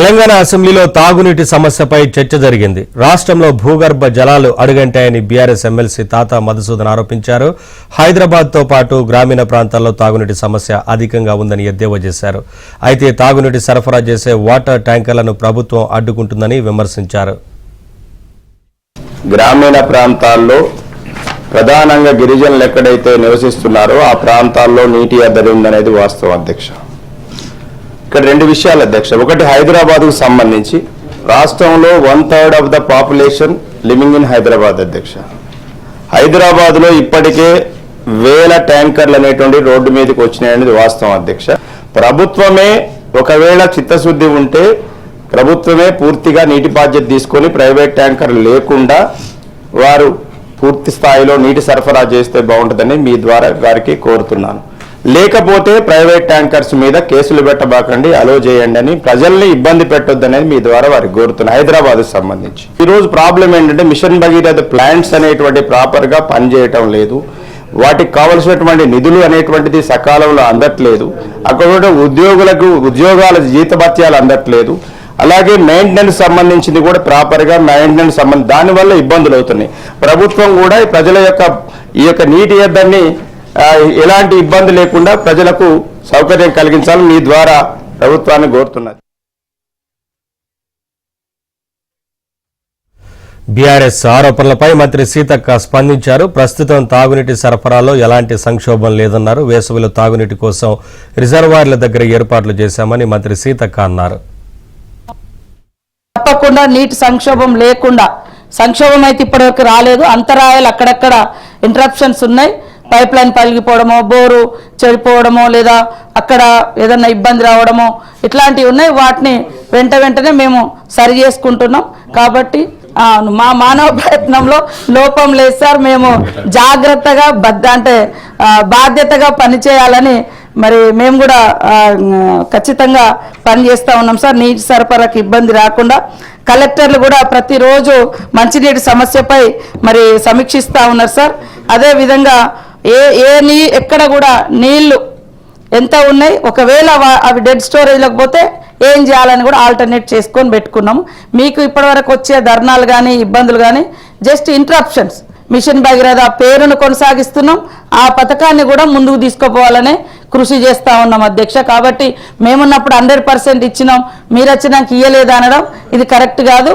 తెలంగాణ అసెంబ్లీలో తాగునీటి సమస్యపై చర్చ జరిగింది. రాష్ట్రంలో భూగర్భ జలాలు అడుగంటాయని బీఆర్ఎస్ ఎమ్మెల్సీ తాతా మధుసూదన్ ఆరోపించారు. హైదరాబాద్తో పాటు గ్రామీణ ప్రాంతాల్లో తాగునీటి సమస్య అధికంగా ఉందని ఎద్దేవా చేశారు. అయితే తాగునీటి సరఫరా చేసే వాటర్ ట్యాంకర్లను ప్రభుత్వం అడ్డుకుంటుందని విమర్శించారు. గ్రామీణ ప్రాంతాల్లో ప్రధానంగా గిరిజనులు ఎక్కడైతే నివసిస్తున్నారో ఆ ప్రాంతాల్లో నీటి ఎద్దడి ఉందనేది వాస్తవం అధ్యక్ష. ఇక్కడ రెండు విషయాలు అధ్యక్ష. ఒకటి, హైదరాబాద్కు సంబంధించి రాష్ట్రంలో 1/3 of the population living in Hyderabad అధ్యక్ష. హైదరాబాద్లో ఇప్పటికే వేల ట్యాంకర్లు అనేటువంటి రోడ్డు మీదకి వచ్చినాయనేది వాస్తవం అధ్యక్ష. ప్రభుత్వమే ఒకవేళ చిత్తశుద్ధి ఉంటే ప్రభుత్వమే పూర్తిగా నీటి బాధ్యత తీసుకొని ప్రైవేట్ ట్యాంకర్లు లేకుండా వారు పూర్తి స్థాయిలో నీటి సరఫరా చేస్తే బాగుంటుందని మీ ద్వారా వారికి కోరుతున్నాను. లేకపోతే ప్రైవేట్ ట్యాంకర్స్ మీద కేసులు పెట్టబాకండి, అలో చేయండి అని ప్రజల్ని ఇబ్బంది పెట్టొద్దనేది మీ ద్వారా వారికి కోరుతున్నాను. హైదరాబాద్కు సంబంధించి ఈరోజు ప్రాబ్లం ఏంటంటే మిషన్ భగీరథ ప్లాంట్స్ అనేటువంటి ప్రాపర్గా పనిచేయటం లేదు. వాటికి కావలసినటువంటి నిధులు అనేటువంటిది సకాలంలో అందట్లేదు. అక్కడ ఉద్యోగాల జీతభత్యాలు అందట్లేదు. అలాగే మెయింటెనెన్స్ సంబంధించింది కూడా ప్రాపర్గా మెయింటెనెన్స్ దానివల్ల ఇబ్బందులు అవుతున్నాయి. ప్రభుత్వం కూడా ప్రజల ఈ యొక్క నీటి ఎద్దడిని ఎలాంటి ఇబ్బంది లేకుండా ప్రజలకు సౌకర్యం కలిగించాలని మీ ద్వారా ప్రభుత్వాన్ని కోరుతున్నది. బీఆర్ఎస్ ఆరోపణలపై మంత్రి సీతక్క స్పందించారు. ప్రస్తుతం తాగునీటి సరఫరాలో ఎలాంటి సంక్షోభం లేదన్నారు. వేసవిలో తాగునీటి కోసం రిజర్వాయర్ల దగ్గర ఏర్పాట్లు చేశామని మంత్రి సీతక్క అన్నారు. తప్పకుండా నీటి సంక్షోభం లేకుండా, సంక్షోభం అయితే ఇప్పటివరకు రాలేదు. అంతరాయాలు అక్కడక్కడ ఇంటరప్షన్స్ ఉన్నాయి. పైప్ లైన్ పలిగిపోవడమో, బోరు చెడిపోవడమో, లేదా అక్కడ ఏదన్నా ఇబ్బంది రావడమో ఇట్లాంటివి ఉన్నాయి. వాటిని వెంటనే మేము సరి చేసుకుంటున్నాం. కాబట్టి మా మానవ ప్రయత్నంలో లోపం లేదు సార్. మేము జాగ్రత్తగా బాధ్యతగా పనిచేయాలని మేము కూడా ఖచ్చితంగా పనిచేస్తూ ఉన్నాం సార్. నీటి సరఫరాకి ఇబ్బంది రాకుండా కలెక్టర్లు కూడా ప్రతిరోజు మంచినీటి సమస్యపై సమీక్షిస్తూ ఉన్నారు సార్. అదేవిధంగా ఎక్కడ కూడా నీళ్లు ఎంత ఉన్నాయి, ఒకవేళ అవి డెడ్ స్టోరేజ్లోకి పోతే ఏం చేయాలని కూడా ఆల్టర్నేట్ చేసుకొని పెట్టుకున్నాము. మీకు ఇప్పటివరకు వచ్చే ధర్నాలు కానీ ఇబ్బందులు కానీ జస్ట్ ఇంటరప్షన్స్. మిషన్ భగీరథ పేరును కొనసాగిస్తున్నాం. ఆ పథకాన్ని కూడా ముందుకు తీసుకుపోవాలనే కృషి చేస్తూ ఉన్నాం అధ్యక్ష. కాబట్టి మేమున్నప్పుడు 100% ఇచ్చినాం, మీరు వచ్చినాక ఇయ్యలేదు అనడం ఇది కరెక్ట్ కాదు.